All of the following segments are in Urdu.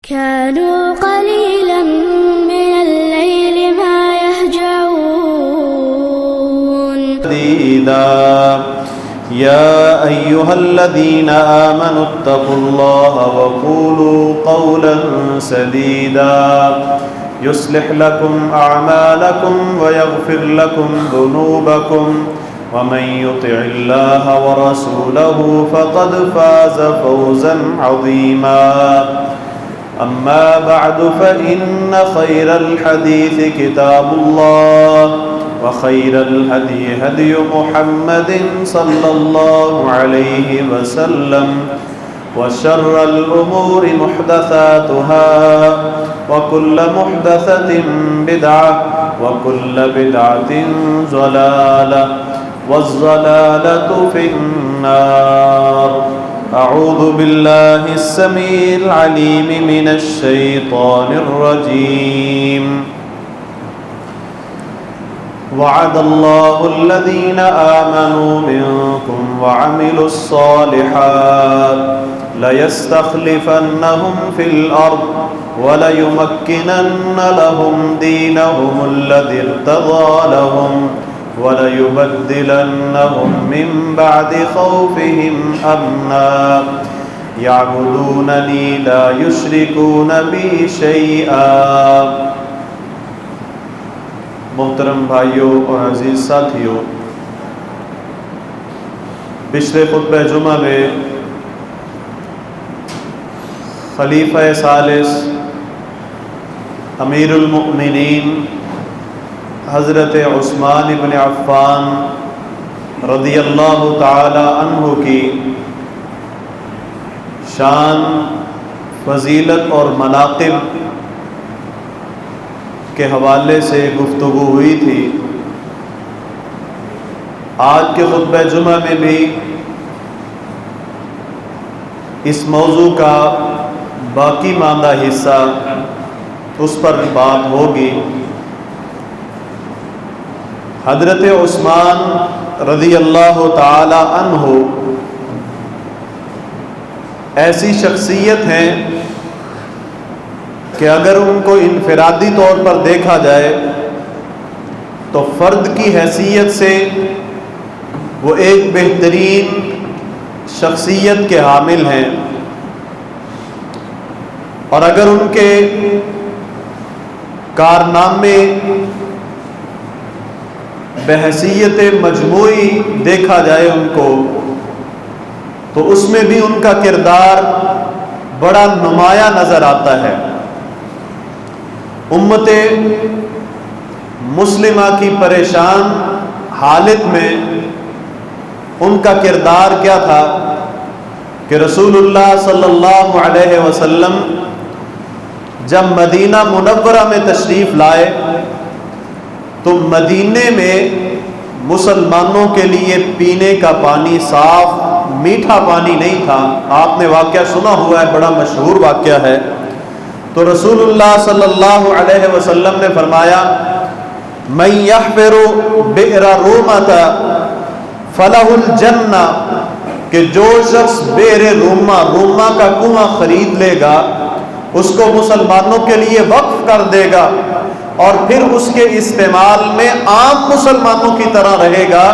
كانوا قليلا من الليل ما يهجعون يا أيها الذين آمنوا اتقوا الله وقولوا قولا سديدا يصلح لكم أعمالكم ويغفر لكم ذنوبكم ومن يطع الله ورسوله فقد فاز فوزا عظيما أما بعد فإن خير الحديث كتاب الله وخير الهدي هدي محمد صلى الله عليه وسلم وشر الأمور محدثاتها وكل محدثة بدعة وكل بدعة ضلالة والضلالة في النار. أعوذ بالله السميع العليم من الشيطان الرجيم. وعد الله الذين آمنوا منكم وعملوا الصالحات ليستخلفنهم في الأرض وليمكنن لهم دينهم الذي ارتضى لهم وليبدلنهم من بعد خوفهم أمنا يعبدونني لا يشركون بي شيئا. محترم بھائیوں اور عزیز ساتھیوں، پچھلے خطبہ جمعہ میں خلیفہ ثالث امیر المؤمنین حضرت عثمان بن عفان رضی اللہ تعالی عنہ کی شان، فضیلت اور مناقب کے حوالے سے گفتگو ہوئی تھی. آج کے خطبہ جمعہ میں بھی اس موضوع کا باقی ماندہ حصہ اس پر بات ہوگی. حضرت عثمان رضی اللہ تعالی عنہ ایسی شخصیت ہیں کہ اگر ان کو انفرادی طور پر دیکھا جائے تو فرد کی حیثیت سے وہ ایک بہترین شخصیت کے حامل ہیں، اور اگر ان کے کارنامے بحیثیت مجموعی دیکھا جائے ان کو تو اس میں بھی ان کا کردار بڑا نمایاں نظر آتا ہے. امت مسلمہ کی پریشان حالت میں ان کا کردار کیا تھا کہ رسول اللہ صلی اللہ علیہ وسلم جب مدینہ منورہ میں تشریف لائے تو مدینے میں مسلمانوں کے لیے پینے کا پانی صاف میٹھا پانی نہیں تھا. آپ نے واقعہ سنا ہوا ہے، بڑا مشہور واقعہ ہے. تو رسول اللہ صلی اللہ علیہ وسلم نے فرمایا من یحفر بئر رومۃ فلہ الجنہ، کہ جو شخص بئر روما کا کنواں خرید لے گا، اس کو مسلمانوں کے لیے وقف کر دے گا اور پھر اس کے استعمال میں عام مسلمانوں کی طرح رہے گا،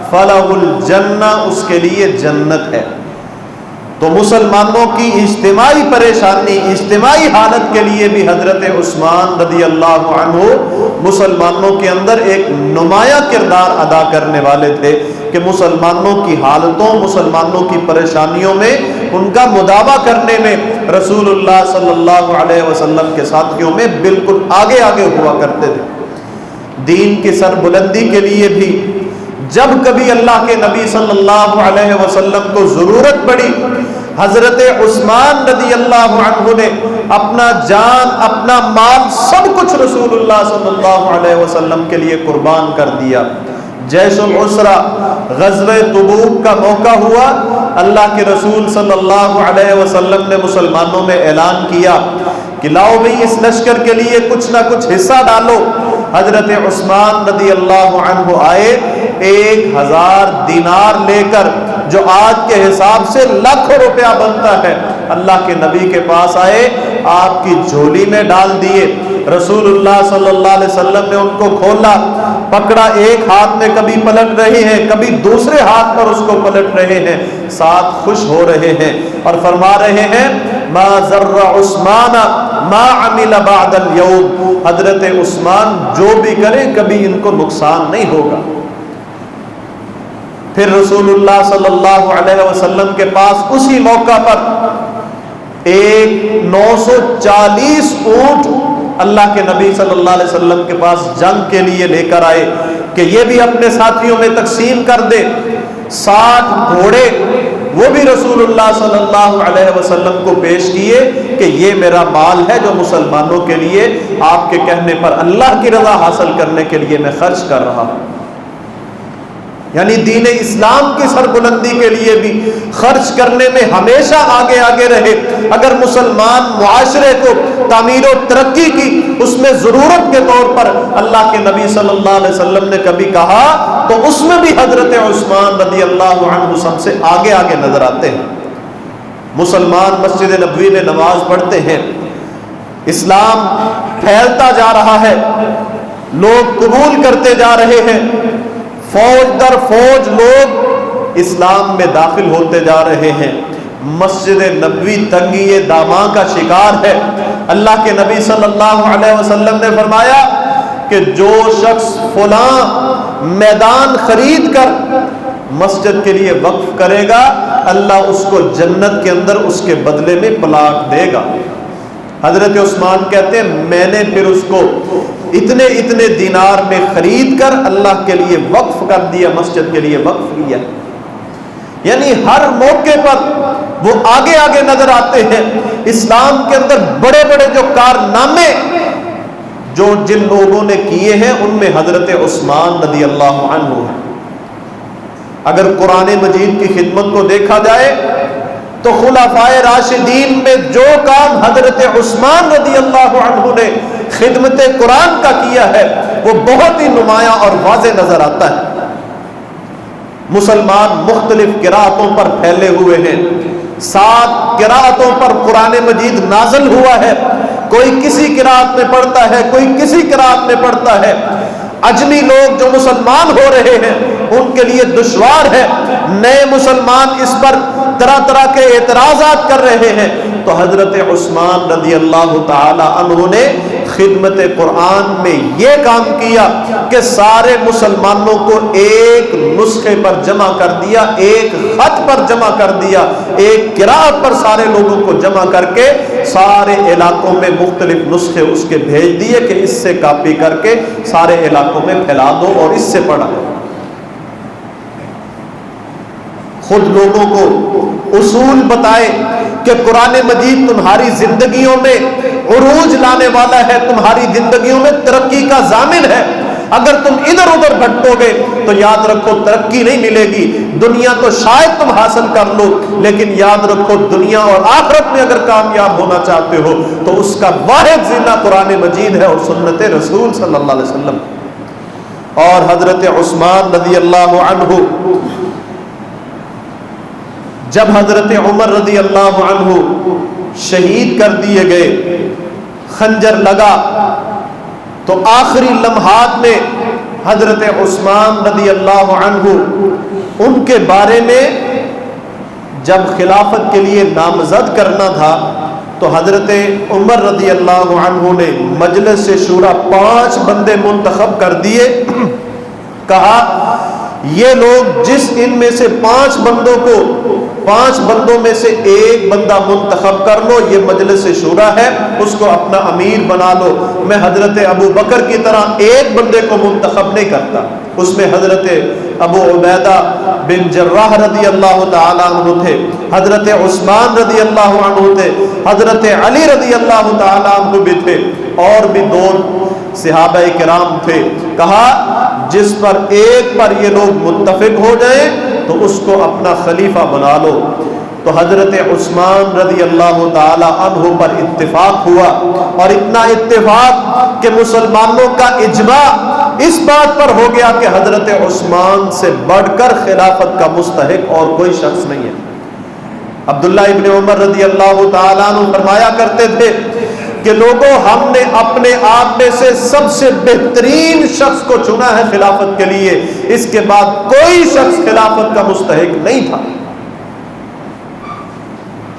فلہ الجنہ، اس کے لیے جنت ہے. تو مسلمانوں کی اجتماعی پریشانی، اجتماعی حالت کے لیے بھی حضرت عثمان رضی اللہ عنہ مسلمانوں کے اندر ایک نمایاں کردار ادا کرنے والے تھے کہ مسلمانوں کی حالتوں، مسلمانوں کی پریشانیوں میں ان کا مداوع کرنے میں رسول اللہ صلی اللہ علیہ وسلم کے ساتھیوں میں بالکل آگے ہوا کرتے تھے. دین کی سربلندی کے لیے بھی جب کبھی اللہ کے نبی صلی اللہ علیہ وسلم کو ضرورت پڑی، حضرت عثمان رضی اللہ عنہ نے اپنا جان، اپنا مال، سب کچھ رسول اللہ صلی اللہ علیہ وسلم کے لیے قربان کر دیا. جیش العسرہ، غزوہ تبوک کا موقع ہوا، اللہ کے رسول صلی اللہ علیہ وسلم نے مسلمانوں میں اعلان کیا کہ لاؤ بھئی اس لشکر کے لیے کچھ نہ کچھ حصہ ڈالو. حضرت عثمان رضی اللہ عنہ آئے 1000 دینار لے کر، جو آج کے حساب سے لاکھوں روپیہ بنتا ہے. اللہ کے نبی کے پاس آئے، آپ کی جھولی میں ڈال دیے۔ رسول اللہ صلی اللہ علیہ وسلم نے ان کو کھولا، پکڑا، ایک ہاتھ میں کبھی پلٹ رہے ہیں، کبھی دوسرے ہاتھ پر اس کو پلٹ رہے ہیں، ساتھ خوش ہو رہے ہیں اور فرما رہے ہیں ما ضر عثمان ما عمل بعد اليوم، حضرت عثمان جو بھی کرے کبھی ان کو نقصان نہیں ہوگا۔ پھر رسول اللہ صلی اللہ علیہ وسلم کے پاس اسی موقع پر ایک 940 اونٹ اللہ کے نبی صلی اللہ علیہ وسلم کے پاس جنگ کے لیے لے کر آئے کہ یہ بھی اپنے ساتھیوں میں تقسیم کر دے۔ 60 گھوڑے وہ بھی رسول اللہ صلی اللہ علیہ وسلم کو پیش کیے کہ یہ میرا مال ہے جو مسلمانوں کے لیے آپ کے کہنے پر اللہ کی رضا حاصل کرنے کے لیے میں خرچ کر رہا ہوں۔ یعنی دین اسلام کی سربلندی کے لیے بھی خرچ کرنے میں ہمیشہ آگے آگے رہے۔ اگر مسلمان معاشرے کو تعمیر و ترقی کی اس میں ضرورت کے طور پر اللہ کے نبی صلی اللہ علیہ وسلم نے کبھی کہا تو اس میں بھی حضرت عثمان رضی اللہ عنہ سب سے آگے آگے نظر آتے ہیں۔ مسلمان مسجد نبوی میں نماز پڑھتے ہیں، اسلام پھیلتا جا رہا ہے، لوگ قبول کرتے جا رہے ہیں، فوج در فوج لوگ اسلام میں داخل ہوتے جا رہے ہیں۔ مسجد نبوی تنگی داماں کا شکار ہے۔ اللہ کے نبی صلی اللہ علیہ وسلم نے فرمایا کہ جو شخص فلاں میدان خرید کر مسجد کے لیے وقف کرے گا اللہ اس کو جنت کے اندر اس کے بدلے میں پلاٹ دے گا۔ حضرت عثمان کہتے ہیں میں نے پھر اس کو اتنے دینار میں خرید کر اللہ کے لیے وقف کر دیا، مسجد کے لیے وقف کیا۔ یعنی ہر موقع پر وہ آگے آگے نظر آتے ہیں۔ اسلام کے اندر بڑے بڑے جو کارنامے جو جن لوگوں نے کیے ہیں ان میں حضرت عثمان رضی اللہ عنہ ہے۔ اگر قرآن مجید کی خدمت کو دیکھا جائے تو خلفائے راشدین میں جو کام حضرت عثمان رضی اللہ عنہ نے خدمت قرآن کا کیا ہے وہ بہت ہی نمایاں اور واضح نظر آتا ہے۔ مسلمان مختلف قرأتوں پر پھیلے ہوئے ہیں، 7 قرأتوں پر قرآن مجید نازل ہوا ہے، کوئی کسی قرأت میں پڑھتا ہے، کوئی کسی قرأت میں پڑھتا ہے۔ اجمی لوگ جو مسلمان ہو رہے ہیں ان کے لیے دشوار ہے، نئے مسلمان اس پر طرح طرح کے اعتراضات کر رہے ہیں، تو حضرت عثمان رضی اللہ تعالی عنہ نے خدمت قرآن میں یہ کام کیا کہ سارے مسلمانوں کو ایک نسخے پر جمع کر دیا، ایک خط پر جمع کر دیا، ایک قرأت پر سارے لوگوں کو جمع کر کے سارے علاقوں میں مختلف نسخے اس کے بھیج دیے کہ اس سے کاپی کر کے سارے علاقوں میں پھیلا دو اور اس سے پڑھا۔ خود لوگوں کو اصول بتائے کہ قرآن مجید تمہاری زندگیوں میں عروج لانے والا ہے، تمہاری زندگیوں میں ترقی کا ضامن ہے۔ اگر تم ادھر ادھر بھٹکو گے تو یاد رکھو ترقی نہیں ملے گی۔ دنیا تو شاید تم حاصل کر لو لیکن یاد رکھو دنیا اور آخرت میں اگر کامیاب ہونا چاہتے ہو تو اس کا واحد ذریعہ قرآن مجید ہے اور سنت رسول صلی اللہ علیہ وسلم۔ اور حضرت عثمان رضی اللہ عنہ جب حضرت عمر رضی اللہ عنہ شہید کر دیے گئے، خنجر لگا، تو آخری لمحات میں حضرت عثمان رضی اللہ عنہ ان کے بارے میں جب خلافت کے لیے نامزد کرنا تھا تو حضرت عمر رضی اللہ عنہ نے مجلس شورا 5 بندے منتخب کر دیے، کہا یہ لوگ جس ان میں سے 5 بندوں میں سے ایک بندہ منتخب کر لو، یہ مجلس شورا ہے، اس کو اپنا امیر بنا لو۔ میں حضرت ابو بکر کی طرح ایک بندے کو منتخب نہیں کرتا، اس میں حضرت ابو عبیدہ بن جراح رضی اللہ تعالیٰ عنہ تھے، حضرت عثمان رضی اللہ عنہ تھے، حضرت علی رضی اللہ تعالیٰ عنہ بھی تھے، اور بھی 2 صحابہ کرام تھے۔ کہا جس پر ایک پر یہ لوگ متفق ہو جائیں تو اس کو اپنا خلیفہ بنا لو۔ تو حضرت عثمان رضی اللہ تعالی عنہ پر اتفاق ہوا، اور اتنا اتفاق کہ مسلمانوں کا اجماع اس بات پر ہو گیا کہ حضرت عثمان سے بڑھ کر خلافت کا مستحق اور کوئی شخص نہیں ہے۔ عبداللہ ابن عمر رضی اللہ تعالیٰ عنہ فرمایا کرتے تھے کہ لوگوں ہم نے اپنے آپ میں سے سب سے بہترین شخص کو چنا ہے خلافت کے لیے، اس کے بعد کوئی شخص خلافت کا مستحق نہیں تھا۔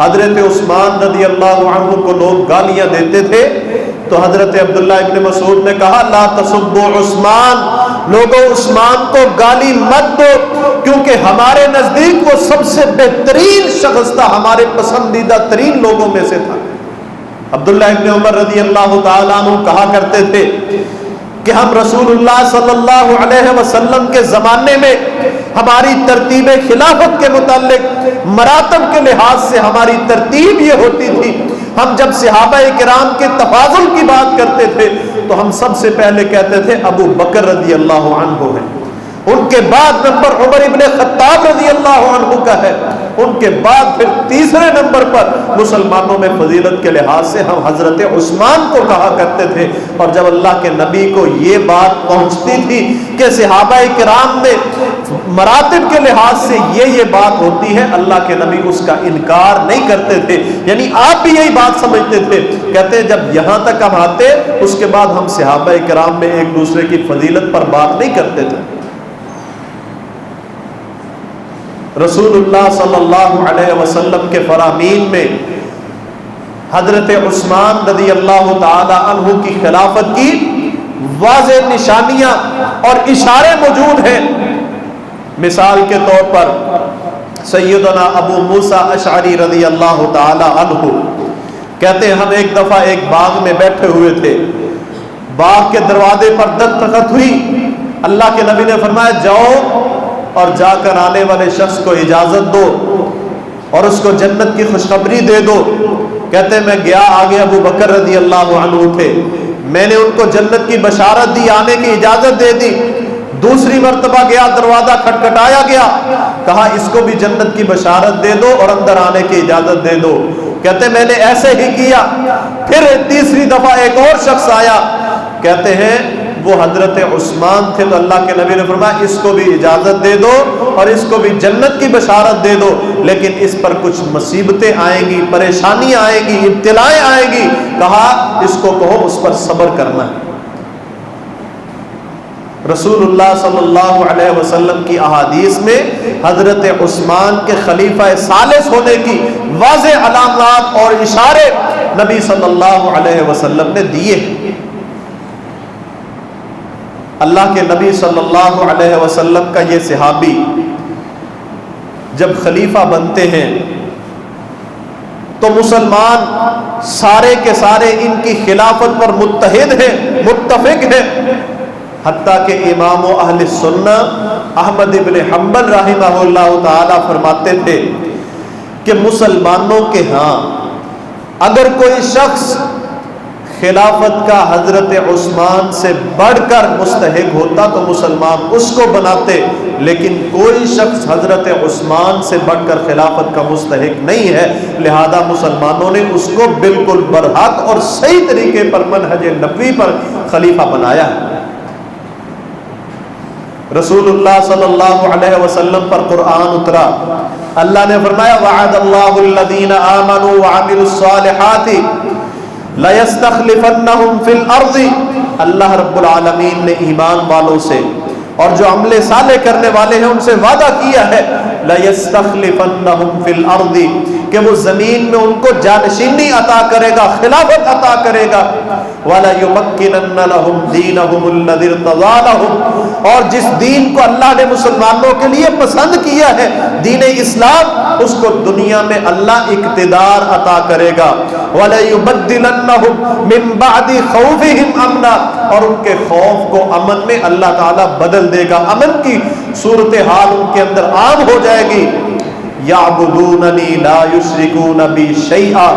حضرت عثمان رضی اللہ عنہ کو لوگ گالیاں دیتے تھے تو حضرت عبداللہ ابن مسعود نے کہا لا تسبوا عثمان، لوگوں عثمان کو گالی مت دو، کیونکہ ہمارے نزدیک وہ سب سے بہترین شخص تھا، ہمارے پسندیدہ ترین لوگوں میں سے تھا۔ عبداللہ ابن عمر رضی اللہ تعالیٰ عنہ کہا کرتے تھے کہ ہم رسول اللہ صلی اللہ علیہ وسلم کے زمانے میں ہماری ترتیب خلافت کے متعلق مراتب کے لحاظ سے ہماری ترتیب یہ ہوتی تھی، ہم جب صحابہ کرام کے تفاضل کی بات کرتے تھے تو ہم سب سے پہلے کہتے تھے ابو بکر رضی اللہ عنہ ہے، ان کے بعد نمبر عمر ابن خطاب رضی اللہ عنہ کا ہے، ان کے بعد پھر تیسرے نمبر پر مسلمانوں میں فضیلت کے لحاظ سے ہم حضرت عثمان کو کہا کرتے تھے۔ اور جب اللہ کے نبی کو یہ بات پہنچتی تھی کہ صحابہ کرام میں مراتب کے لحاظ سے یہ بات ہوتی ہے، اللہ کے نبی اس کا انکار نہیں کرتے تھے، یعنی آپ بھی یہی بات سمجھتے تھے، کہتے جب یہاں تک ہم آتے اس کے بعد ہم صحابہ کرام میں ایک دوسرے کی فضیلت پر بات نہیں کرتے تھے۔ رسول اللہ صلی اللہ علیہ وسلم کے فرامین میں حضرت عثمان رضی اللہ تعالی عنہ کی خلافت کی واضح نشانیاں اور اشارے موجود ہیں۔ مثال کے طور پر سیدنا ابو موسیٰ اشعری رضی اللہ تعالی عنہ کہتے ہیں ہم ایک دفعہ ایک باغ میں بیٹھے ہوئے تھے، باغ کے دروازے پر دستخط ہوئی، اللہ کے نبی نے فرمایا جاؤ اور جا کر آنے والے شخص کو اجازت دو اور اس کو جنت کی خوشخبری دے دو۔ کہتے ہیں میں گیا، آگے ابو بکر رضی اللہ عنہ تھے، میں نے ان کو جنت کی بشارت دی، آنے کی اجازت دے دی۔ دوسری مرتبہ گیا، دروازہ کھٹکھٹایا گیا، کہا اس کو بھی جنت کی بشارت دے دو اور اندر آنے کی اجازت دے دو۔ کہتے ہیں میں نے ایسے ہی کیا، پھر تیسری دفعہ ایک اور شخص آیا، کہتے ہیں وہ حضرت عثمان تھے، تو اللہ کے نبی نے فرمایا اس کو بھی اجازت دے دو اور اس کو بھی جنت کی بشارت دے دو، لیکن اس پر کچھ مصیبتیں آئیں گی، پریشانیاں آئیں گی، ابتلائیں آئیں گی، کہا اس کو کہو اس پر صبر کرنا ہے۔ رسول اللہ صلی اللہ علیہ وسلم کی احادیث میں حضرت عثمان کے خلیفہ ثالث ہونے کی واضح علامات اور اشارے نبی صلی اللہ علیہ وسلم نے دیے ہیں۔ اللہ کے نبی صلی اللہ علیہ وسلم کا یہ صحابی جب خلیفہ بنتے ہیں تو مسلمان سارے کے سارے ان کی خلافت پر متحد ہیں، متفق ہیں، حتیٰ کہ امام و اہل سنہ احمد ابن حنبل رحمہ اللہ تعالی فرماتے تھے کہ مسلمانوں کے ہاں اگر کوئی شخص خلافت کا حضرت عثمان سے بڑھ کر مستحق ہوتا تو مسلمان اس کو بناتے، لیکن کوئی شخص حضرت عثمان سے بڑھ کر خلافت کا مستحق نہیں ہے، لہذا مسلمانوں نے اس کو بالکل برحق اور صحیح طریقے پر منہج نبوی پر خلیفہ بنایا ہے۔ رسول اللہ صلی اللہ علیہ وسلم پر قرآن اترا، اللہ نے فرمایا وعد اللہ الذین آمنوا وعملوا الصالحات لَيَسْتَخْلِفَنَّهُمْ فِي الْأَرْضِ، اللہ رب العالمین نے ایمان والوں سے اور جو عمل صالح کرنے والے ہیں ان سے وعدہ کیا ہے لَيَسْتَخْلِفَنَّهُمْ فِي الْأَرْضِ کہ وہ زمین میں ان کو جانشینی عطا کرے گا، خلافت عطا کرے گا، وَلَيُمَكِّنَنَّ لَهُمْ دِينَهُمُ الَّذِي ارْتَضَىٰ لَهُمْ، اور جس دین کو اللہ نے مسلمانوں کے لیے پسند کیا ہے، دین اسلام، اس کو دنیا میں اللہ اقتدار عطا کرے گا، وَلَيُبَدِّلَنَّهُمْ مِن بَعْدِ خَوْفِهِمْ أَمْنًا، اور ان کے خوف کو امن میں اللہ تعالیٰ بدل دے گا، امن کی صورتحال ان کے اندر عام ہو جائے گی۔ یعبدوننی لا یشرکون بی شیئا،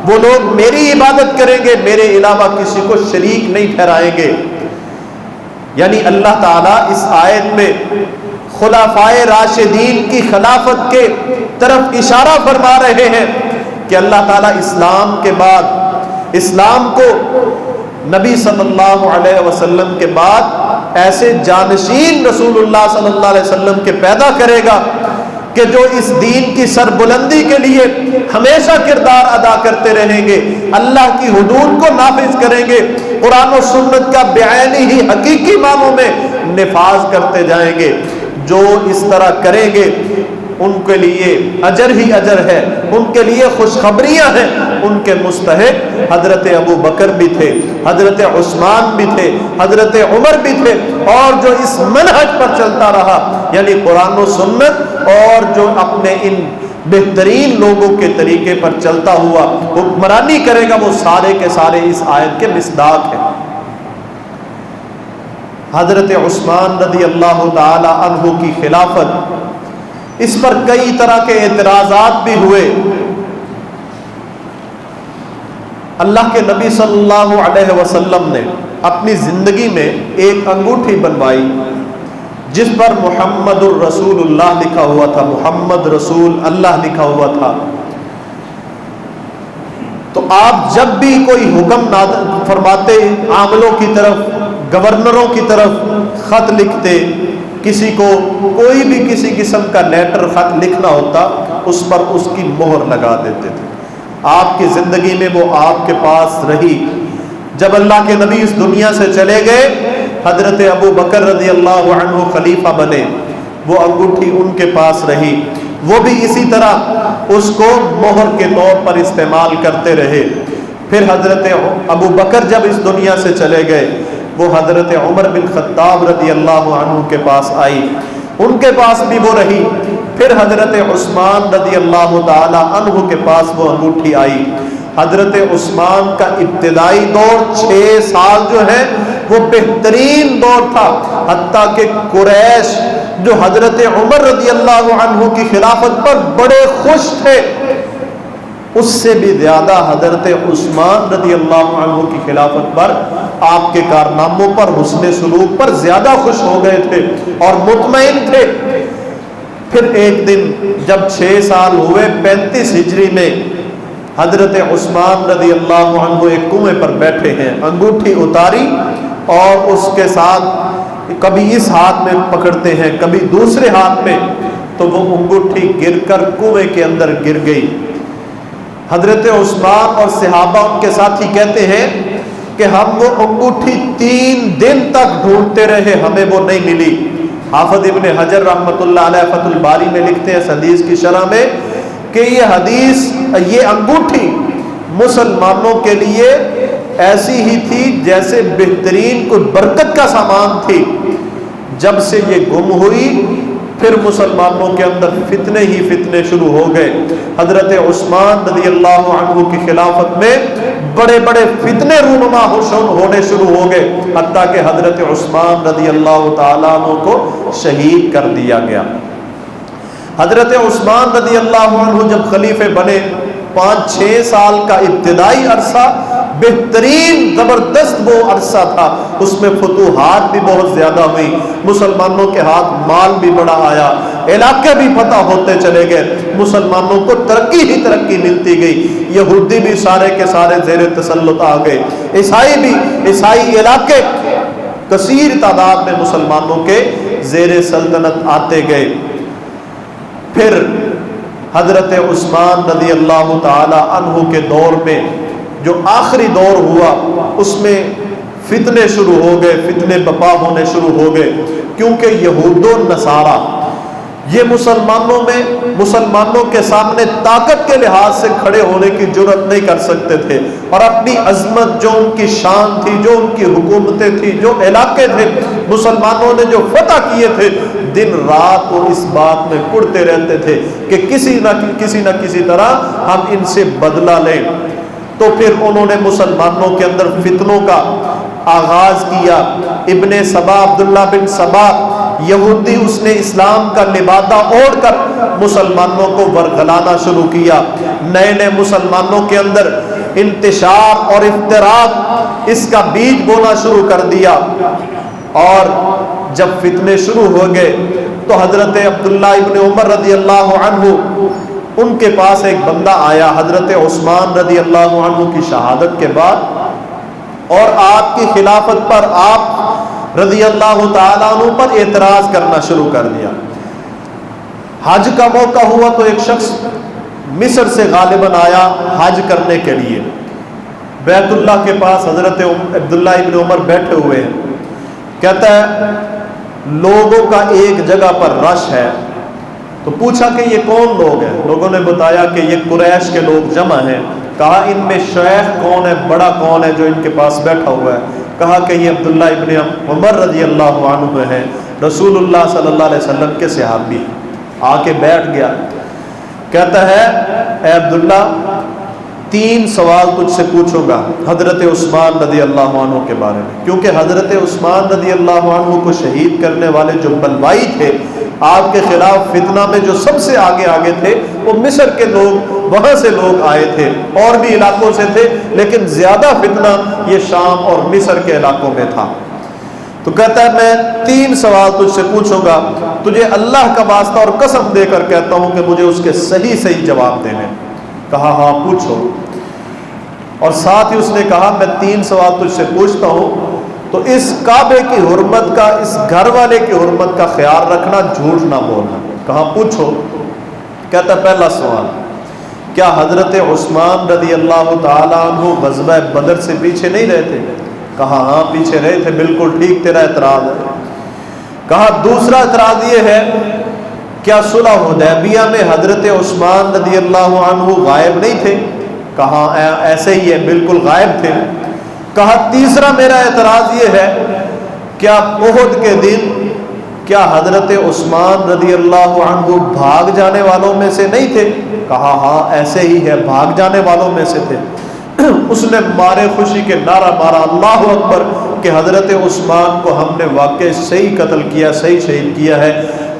وہ لوگ میری عبادت کریں گے، میرے علاوہ کسی کو شریک نہیں ٹھہرائیں گے۔ یعنی اللہ تعالیٰ اس آیت میں خلفائے راشدین کی خلافت کے طرف اشارہ فرما رہے ہیں کہ اللہ تعالیٰ اسلام کے بعد، اسلام کو نبی صلی اللہ علیہ وسلم کے بعد ایسے جانشین رسول اللہ صلی اللہ علیہ وسلم کے پیدا کرے گا کہ جو اس دین کی سربلندی کے لیے ہمیشہ کردار ادا کرتے رہیں گے، اللہ کی حدود کو نافذ کریں گے، قرآن و سنت کا بعینی ہی حقیقی معنوں میں نفاذ کرتے جائیں گے۔ جو اس طرح کریں گے ان کے لیے اجر ہی اجر ہے، ان کے لیے خوشخبریاں ہیں۔ ان کے مستحق حضرت ابو بکر بھی تھے، حضرت عثمان بھی تھے، حضرت عمر بھی تھے، اور جو اس منہج پر چلتا رہا یعنی قرآن و سنت، اور جو اپنے ان بہترین لوگوں کے طریقے پر چلتا ہوا حکمرانی کرے گا، وہ سارے کے سارے اس آیت کے مصداق ہیں۔ حضرت عثمان رضی اللہ تعالی عنہ کی خلافت، اس پر کئی طرح کے اعتراضات بھی ہوئے۔ اللہ کے نبی صلی اللہ علیہ وسلم نے اپنی زندگی میں ایک انگوٹھی بنوائی جس پر محمد الرسول اللہ لکھا ہوا تھا، محمد رسول اللہ لکھا ہوا تھا۔ تو آپ جب بھی کوئی حکم فرماتے، عاملوں کی طرف، گورنروں کی طرف خط لکھتے، کسی کو کوئی بھی کسی قسم کا لیٹر خط لکھنا ہوتا، اس پر اس کی مہر لگا دیتے تھے۔ آپ کی زندگی میں وہ آپ کے پاس رہی۔ جب اللہ کے نبی اس دنیا سے چلے گئے، حضرت ابو بکر رضی اللہ عنہ خلیفہ بنے، وہ انگوٹھی ان کے پاس رہی، وہ بھی اسی طرح اس کو مہر کے طور پر استعمال کرتے رہے۔ پھر حضرت ابو بکر جب اس دنیا سے چلے گئے، وہ حضرت عمر بن خطاب رضی اللہ عنہ کے پاس آئی، ان کے پاس بھی وہ رہی۔ پھر حضرت عثمان رضی اللہ تعالی عنہ کے پاس وہ انگوٹھی آئی۔ حضرت عثمان کا ابتدائی دور 6 سال جو ہے وہ بہترین دور تھا، حتیٰ کہ قریش جو حضرت عمر رضی اللہ عنہ کی خلافت پر بڑے خوش تھے، اس سے بھی زیادہ حضرت عثمان رضی اللہ عنہ کی خلافت پر، آپ کے کارناموں پر، حسن سلوک پر زیادہ خوش ہو گئے تھے اور مطمئن تھے۔ پھر ایک دن جب 6 سال ہوئے، 35 ہجری میں، حضرت عثمان رضی اللہ عنہ ایک کنویں پر بیٹھے ہیں، انگوٹھی اتاری اور اس کے ساتھ کبھی اس ہاتھ میں پکڑتے ہیں کبھی دوسرے ہاتھ میں، تو وہ انگوٹھی گر کر کنویں کے اندر گر گئی۔ حضرت عثمان اور صحابہ ان کے ساتھی کہتے ہیں کہ ہم وہ انگوٹھی 3 دن تک ڈھونڈتے رہے، ہمیں وہ نہیں ملی۔ حافظ ابن حجر رحمۃ اللہ علیہ فتح الباری میں لکھتے ہیں اس حدیث کی شرح میں کہ یہ انگوٹھی مسلمانوں کے لیے ایسی ہی تھی جیسے بہترین کوئی برکت کا سامان تھی۔ جب سے یہ گم ہوئی، پھر مسلمانوں کے اندر فتنے ہی فتنے شروع ہو گئے۔ حضرت عثمان رضی اللہ عنہ کی خلافت میں بڑے بڑے فتنے رونما ہونے شروع ہو گئے، حتیٰ کہ حضرت عثمان رضی اللہ تعالیٰ عنہ کو شہید کر دیا گیا۔ حضرت عثمان رضی اللہ عنہ جب خلیفے بنے، 5-6 سال کا ابتدائی عرصہ بہترین زبردست وہ عرصہ تھا، اس میں فتوحات بھی بہت زیادہ ہوئی، مسلمانوں کے ہاتھ مال بھی بڑا آیا، علاقے بھی فتح ہوتے چلے گئے، مسلمانوں کو ترقی ہی ترقی ملتی گئی، یہودی بھی سارے کے سارے زیر تسلط آ گئے، عیسائی علاقے کثیر تعداد میں مسلمانوں کے زیر سلطنت آتے گئے۔ پھر حضرت عثمان رضی اللہ تعالی عنہ کے دور میں جو آخری دور ہوا، اس میں فتنے شروع ہو گئے، فتنے بپا ہونے شروع ہو گئے، کیونکہ یہود و نصارہ یہ مسلمانوں کے سامنے طاقت کے لحاظ سے کھڑے ہونے کی جرأت نہیں کر سکتے تھے، اور اپنی عظمت، جو ان کی شان تھی، جو ان کی حکومتیں تھی، جو علاقے تھے، مسلمانوں نے جو فتح کیے تھے، دن رات وہ اس بات میں پڑتے رہتے تھے کہ کسی نہ کسی طرح ہم ان سے بدلہ لیں۔ تو پھر انہوں نے مسلمانوں کے اندر فتنوں کا آغاز کیا۔ ابن سبا، عبداللہ بن سبا یہودی، اس نے اسلام کا لبادہ اوڑھ کر مسلمانوں کو ورگلانا شروع کیا، نئے مسلمانوں کے اندر انتشار اور افتراق، اس کا بیج بونا شروع کر دیا۔ اور جب فتنے شروع ہو گئے تو حضرت عبداللہ ابن عمر رضی اللہ عنہ، ان کے پاس ایک بندہ آیا حضرت عثمان رضی اللہ عنہ کی شہادت کے بعد، اور آپ کی خلافت پر، آپ رضی اللہ تعالیٰ عنہ پر اعتراض کرنا شروع کر دیا۔ حج کا موقع ہوا تو ایک شخص مصر سے غالباً آیا حج کرنے کے لیے. بیت اللہ کے پاس حضرت عبداللہ ابن عمر بیٹھے ہوئے ہیں. کہتا ہے لوگوں کا ایک جگہ پر رش ہے. تو پوچھا کہ یہ کون لوگ ہیں؟ لوگوں نے بتایا کہ یہ قریش کے لوگ جمع ہیں. کہا ان میں شیخ کون ہے، بڑا کون ہے جو ان کے پاس بیٹھا ہوا ہے؟ کہا کہ یہ عبداللہ ابن عمر رضی اللہ عنہ ہیں، رسول اللہ صلی اللہ علیہ وسلم کے صحابی. آ کے بیٹھ گیا. کہتا ہے اے عبداللہ 3 سوال تجھ سے پوچھوں گا حضرت عثمان رضی اللہ عنہ کے بارے میں، کیونکہ حضرت عثمان رضی اللہ عنہ کو شہید کرنے والے جو بلوائی تھے، آپ کے خلاف فتنہ میں جو سب سے آگے تھے، وہ مصر کے لوگ، وہاں سے لوگ آئے تھے، اور بھی علاقوں سے تھے، لیکن زیادہ فتنہ یہ شام اور مصر کے علاقوں میں تھا. تو کہتا ہے میں 3 سوال تجھ سے پوچھوں گا، تجھے اللہ کا واسطہ اور قسم دے کر کہتا ہوں کہ مجھے اس کے صحیح جواب دینے. کہا ہاں پوچھو. اور ساتھ ہی اس نے کہا میں 3 سوال تجھ سے پوچھتا ہوں تو اس کعبے کی حرمت کا، اس گھر والے کی حرمت کا خیال رکھنا، جھوٹ نہ بولنا. کہا پوچھو. کہتا پہلا سوال، کیا حضرت عثمان رضی اللہ تعالیٰ عنہ غزوہ بدر سے پیچھے نہیں رہتے؟ کہا ہاں پیچھے رہے تھے. بالکل ٹھیک، تیرا اعتراض ہے. کہا دوسرا اعتراض یہ ہے، کیا صلح حدیبیہ میں حضرت عثمان رضی اللہ عنہ غائب نہیں تھے؟ کہا ایسے ہی ہے، بالکل غائب تھے. کہا تیسرا میرا اعتراض یہ ہے، کیا احد کے دن کیا حضرت عثمان رضی اللہ عنہ بھاگ جانے والوں میں سے نہیں تھے؟ کہا ہاں ایسے ہی ہے، بھاگ جانے والوں میں سے تھے. اس نے مارے خوشی کے نعرہ مارا اللہ اکبر کہ حضرت عثمان کو ہم نے واقعی صحیح قتل کیا، صحیح شہید کیا ہے،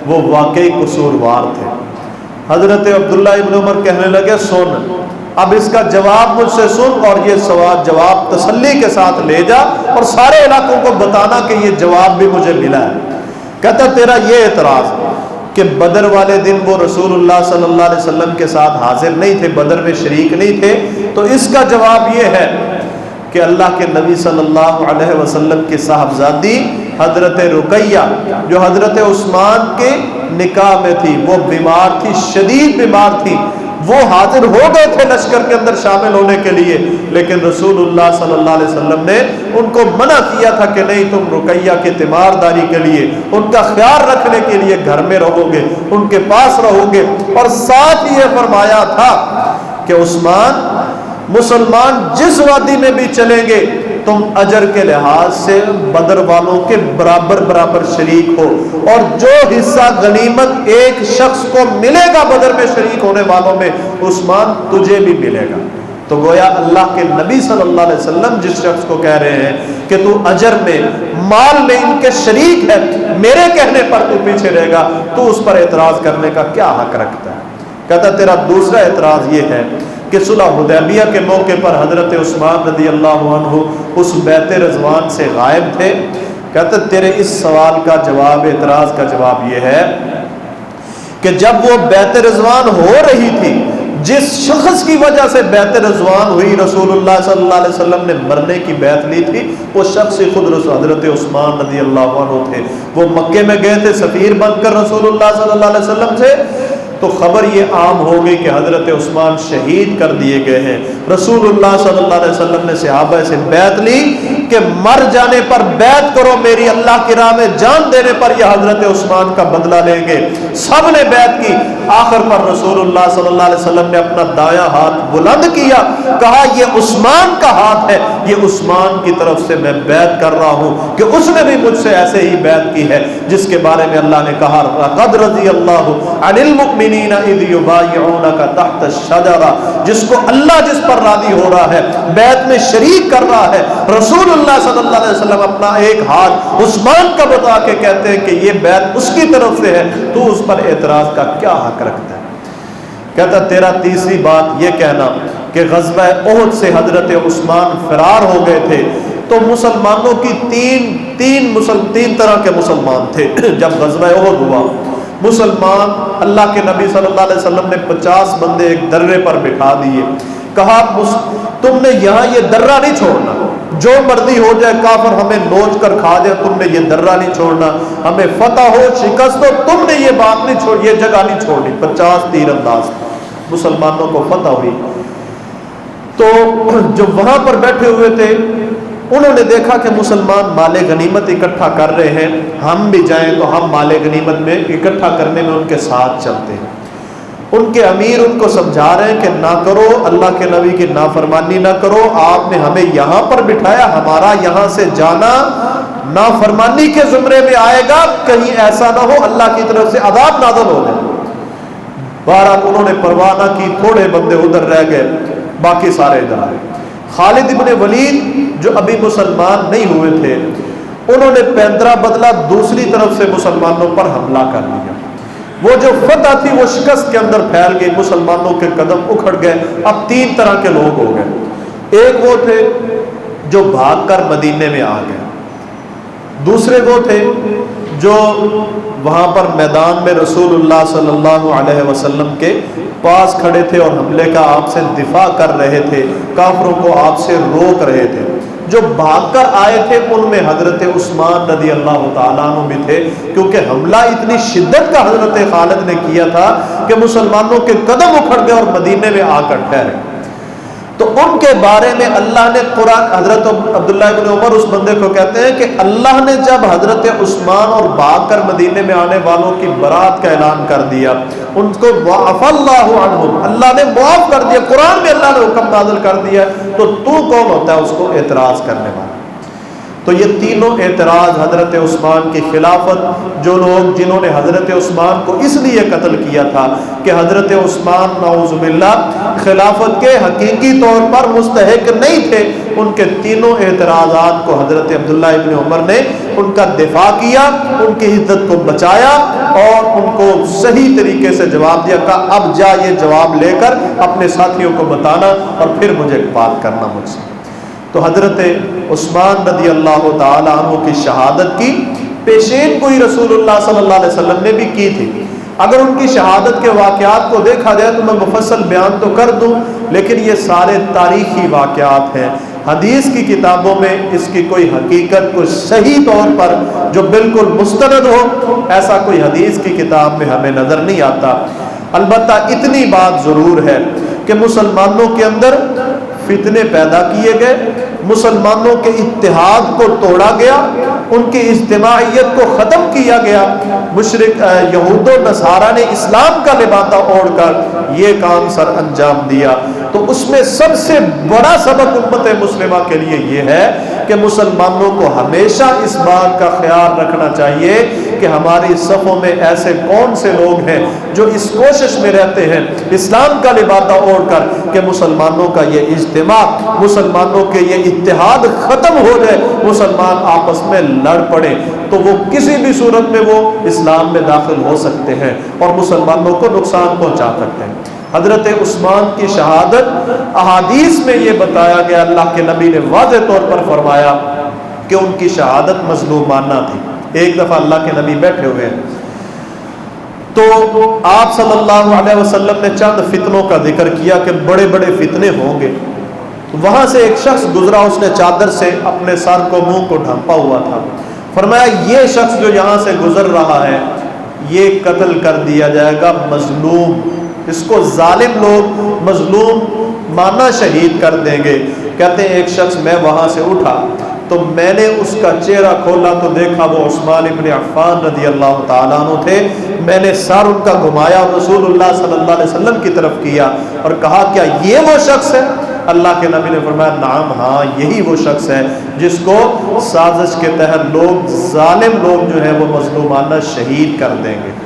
وہ واقعی قصوروار تھے. حضرت عبداللہ ابن عمر کہنے لگے سن، اب اس کا جواب مجھ سے سن، اور یہ سوال جواب تسلی کے ساتھ لے جا اور سارے علاقوں کو بتانا کہ یہ جواب بھی مجھے ملا ہے. کہتا تیرا یہ اعتراض کہ بدر والے دن وہ رسول اللہ صلی اللہ علیہ وسلم کے ساتھ حاضر نہیں تھے، بدر میں شریک نہیں تھے، تو اس کا جواب یہ ہے کہ اللہ کے نبی صلی اللہ علیہ وسلم کی صاحبزادی حضرت رقیہ جو حضرت عثمان کے نکاح میں تھی، وہ بیمار تھی، شدید بیمار تھی. وہ حاضر ہو گئے تھے لشکر کے اندر شامل ہونے کے لیے، لیکن رسول اللہ صلی اللہ علیہ وسلم نے ان کو منع کیا تھا کہ نہیں، تم رقیہ کی تیمارداری کے لیے، ان کا خیال رکھنے کے لیے گھر میں رہو گے، ان کے پاس رہو گے. اور ساتھ ہی یہ فرمایا تھا کہ عثمان مسلمان جس وادی میں بھی چلیں گے تم اجر کے لحاظ سے بدر والوں کے برابر شریک ہو، اور جو حصہ غنیمت ایک شخص کو ملے گا بدر میں شریک ہونے والوں میں، عثمان تجھے بھی ملے گا. تو گویا اللہ کے نبی صلی اللہ علیہ وسلم جس شخص کو کہہ رہے ہیں کہ تو اجر میں، مال میں ان کے شریک ہے، میرے کہنے پر تو پیچھے رہے گا، تو اس پر اعتراض کرنے کا کیا حق رکھتا ہے؟ کہتا تیرا دوسرا اعتراض یہ ہے کہ صلح حدیبیہ کے موقع پر حضرت عثمان رضی اللہ عنہ اس بیت رضوان سے غائب تھے. کہتے تیرے اس سوال کا جواب، اعتراض کا جواب یہ ہے کہ جب وہ بیت رضوان ہو رہی تھی، جس شخص کی وجہ سے بیت رضوان ہوئی، رسول اللہ صلی اللہ علیہ وسلم نے مرنے کی بیعت لی تھی، وہ شخص خود حضرت عثمان رضی اللہ عنہ تھے. وہ مکے میں گئے تھے سفیر بن کر رسول اللہ صلی اللہ علیہ وسلم سے. تو خبر یہ عام ہو گئی کہ حضرت عثمان شہید کر دیے گئے ہیں. رسول اللہ صلی اللہ علیہ وسلم نے صحابہ سے بیعت لی کہ مر جانے پر بیعت کرو میری، اللہ کی راہ میں جان دینے پر یہ حضرت عثمان کا بدلہ لیں گے. سب نے بیعت کی. آخر پر رسول اللہ صلی اللہ علیہ وسلم نے اپنا دایاں ہاتھ بلند کیا، کہا یہ عثمان کا ہاتھ ہے، یہ عثمان کی طرف سے میں بیعت کر رہا ہوں کہ اس نے بھی مجھ سے ایسے ہی بیعت کی ہے جس کے بارے میں اللہ نے کہا قد رضی اللہ عن المؤمنین اذ یبایعونک تحت الشجرہ. جس کو اللہ جس پر راضی ہو رہا ہے، بیعت میں شریک کر رہا ہے، رسول اللہ صلی اللہ علیہ وسلم اپنا ایک ہاتھ عثمان کا بتا کے کہتے ہیں کہ یہ بیعت اس کی طرف سے ہے، تو اس پر اعتراض کا کیا حق رکھتا ہے؟ کہتا تیرا تیسری بات یہ کہنا کہ غزوہ احد سے حضرت عثمان فرار ہو گئے تھے، تو مسلمانوں کی تین طرح کے مسلمان تھے. جب غزوہ احد ہوا، مسلمان اللہ کے نبی صلی اللہ علیہ وسلم نے 50 بندے ایک درے پر بٹھا دیے. کہا تم نے یہاں یہ درہ نہیں چھوڑنا، جو مرضی ہو جائے، کافر ہمیں نوچ کر کھا جائے، تم نے یہ درہ نہیں چھوڑنا، ہمیں فتح ہو شکست ہو، تم نے یہ بات نہیں چھوڑ، یہ جگہ نہیں چھوڑنی۔ 50 تیر انداز مسلمانوں کو فتح ہوئی۔ تو جو وہاں پر بیٹھے ہوئے تھے انہوں نے دیکھا کہ مسلمان مال غنیمت اکٹھا کر رہے ہیں، ہم بھی جائیں تو ہم مال غنیمت میں اکٹھا کرنے میں ان کے ساتھ چلتے ہیں۔ ان کے امیر ان کو سمجھا رہے ہیں کہ نہ کرو، اللہ کے نبی کی نافرمانی نہ کرو، آپ نے ہمیں یہاں پر بٹھایا، ہمارا یہاں سے جانا نافرمانی کے زمرے میں آئے گا، کہیں ایسا نہ ہو اللہ کی طرف سے عذاب نازل ہو جائے۔ بہرحال انہوں نے پرواہ نہ کی، تھوڑے بندے ادھر رہ گئے، باقی سارے ادھر آئے۔ خالد ابن ولید جو ابھی مسلمان نہیں ہوئے تھے، انہوں نے پیندرا بدلا، دوسری طرف سے مسلمانوں پر حملہ کر دیا۔ وہ جو فتح تھی وہ شکست کے اندر پھیل گئی، مسلمانوں کے قدم اکھڑ گئے۔ اب 3 طرح کے لوگ ہو گئے، ایک وہ تھے جو بھاگ کر مدینے میں آ گئے، دوسرے وہ تھے جو وہاں پر میدان میں رسول اللہ صلی اللہ علیہ وسلم کے پاس کھڑے تھے اور حملے کا آپ سے دفاع کر رہے تھے، کافروں کو آپ سے روک رہے تھے۔ جو بھاگ کر آئے تھے ان میں حضرت عثمان رضی اللہ تعالیٰ عنہ بھی تھے، کیونکہ حملہ اتنی شدت کا حضرت خالد نے کیا تھا کہ مسلمانوں کے قدم اکھڑ گئے اور مدینے میں آ کر ٹھہرے۔ تو ان کے بارے میں اللہ نے قرآن، حضرت عبداللہ ابن عمر اس بندے کو کہتے ہیں کہ اللہ نے جب حضرت عثمان اور بھاگ کر مدینے میں آنے والوں کی برات کا اعلان کر دیا، ان کو وعف اللہ عنہم، اللہ نے معاف کر دیا، قرآن میں اللہ نے حکم نازل کر دیا، تو کون ہوتا ہے اس کو اعتراض کرنے والا؟ تو یہ تینوں اعتراض حضرت عثمان کی خلافت، جو لوگ جنہوں نے حضرت عثمان کو اس لیے قتل کیا تھا کہ حضرت عثمان نعوذ باللہ خلافت کے حقیقی طور پر مستحق نہیں تھے، ان کے تینوں اعتراضات کو حضرت عبداللہ ابن عمر نے ان کا دفاع کیا، ان کی عزت کو بچایا اور ان کو صحیح طریقے سے جواب دیا، کہا اب جا یہ جواب لے کر اپنے ساتھیوں کو بتانا اور پھر مجھے بات کرنا مجھ سے۔ تو حضرت عثمان رضی اللہ تعالی عنہ کی شہادت کی پیشین گوئی رسول اللہ صلی اللہ علیہ وسلم نے بھی کی تھی۔ اگر ان کی شہادت کے واقعات کو دیکھا جائے تو میں مفصل بیان تو کر دوں، لیکن یہ سارے تاریخی واقعات ہیں، حدیث کی کتابوں میں اس کی کوئی حقیقت، کوئی صحیح طور پر جو بالکل مستند ہو، ایسا کوئی حدیث کی کتاب میں ہمیں نظر نہیں آتا۔ البتہ اتنی بات ضرور ہے کہ مسلمانوں کے اندر فتنے پیدا کیے گئے، مسلمانوں کے اتحاد کو توڑا گیا، ان کی اجتماعیت کو ختم کیا گیا، مشرک یہود و نصارہ نے اسلام کا لبادہ اوڑھ کر یہ کام سر انجام دیا۔ تو اس میں سب سے بڑا سبق امت مسلمہ کے لیے یہ ہے کہ مسلمانوں کو ہمیشہ اس بات کا خیال رکھنا چاہیے کہ ہماری صفوں میں ایسے کون سے لوگ ہیں جو اس کوشش میں رہتے ہیں اسلام کا لبادہ اوڑھ کر کہ مسلمانوں کا یہ اجتماع، مسلمانوں کے یہ اتحاد ختم ہو جائے، مسلمان آپس میں لڑ پڑے، تو وہ کسی بھی صورت میں وہ اسلام میں داخل ہو سکتے ہیں اور مسلمانوں کو نقصان پہنچا سکتے ہیں۔ حضرت عثمان کی شہادت احادیث میں یہ بتایا گیا، اللہ کے نبی نے واضح طور پر فرمایا کہ ان کی شہادت مظلومانہ تھی۔ ایک دفعہ اللہ کے نبی بیٹھے ہوئے ہیں تو آپ صلی اللہ علیہ وسلم نے چند فتنوں کا ذکر کیا کہ بڑے بڑے فتنے ہوں گے۔ وہاں سے ایک شخص گزرا، اس نے چادر سے اپنے سر کو، منہ کو ڈھانپا ہوا تھا۔ فرمایا یہ شخص جو یہاں سے گزر رہا ہے یہ قتل کر دیا جائے گا، مظلوم، اس کو ظالم لوگ مظلوم مانا شہید کر دیں گے۔ کہتے ہیں ایک شخص، میں وہاں سے اٹھا تو میں نے اس کا چہرہ کھولا تو دیکھا وہ عثمان ابن عفان رضی اللہ تعالیٰ عنہ تھے۔ میں نے سر ان کا گھمایا اور رسول اللہ صلی اللہ علیہ وسلم کی طرف کیا اور کہا کیا یہ وہ شخص ہے؟ اللہ کے نبی نے فرمایا نعم، ہاں یہی وہ شخص ہے جس کو سازش کے تحت لوگ، ظالم لوگ جو ہیں وہ مظلومانہ شہید کر دیں گے۔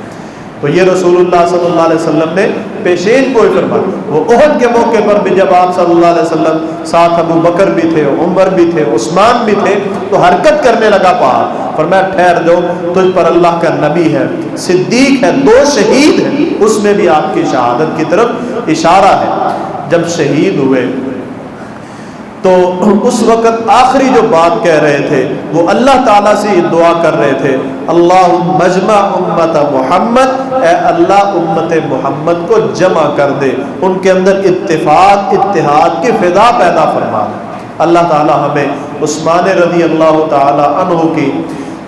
تو یہ رسول اللہ صلی اللہ علیہ وسلم نے پیشین گوئی فرمائی۔ وہ احد کے موقع پر بھی جب آپ صلی اللہ علیہ وسلم ساتھ ابو بکر بھی تھے، عمر بھی تھے، عثمان بھی تھے، تو حرکت کرنے لگا پہاڑ، فرمایا ٹھہر جاؤ، تجھ پر اللہ کا نبی ہے، صدیق ہے، 2 شہید ہیں، اس میں بھی آپ کی شہادت کی طرف اشارہ ہے۔ جب شہید ہوئے تو اس وقت آخری جو بات کہہ رہے تھے وہ اللہ تعالیٰ سے یہ دعا کر رہے تھے، اللہم اجمع امت محمد، اے اللہ امت محمد کو جمع کر دے، ان کے اندر اتفاق اتحاد کی فضا پیدا فرما دے۔ اللہ تعالیٰ ہمیں عثمان رضی اللہ تعالی عنہ کی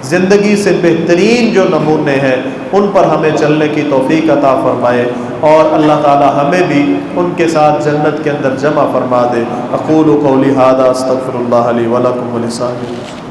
زندگی سے بہترین جو نمونے ہیں ان پر ہمیں چلنے کی توفیق عطا فرمائے، اور اللہ تعالی ہمیں بھی ان کے ساتھ جنت کے اندر جمع فرما دے۔ اقول قولی ھذا استغفر اللہ لی ولکم ولسائر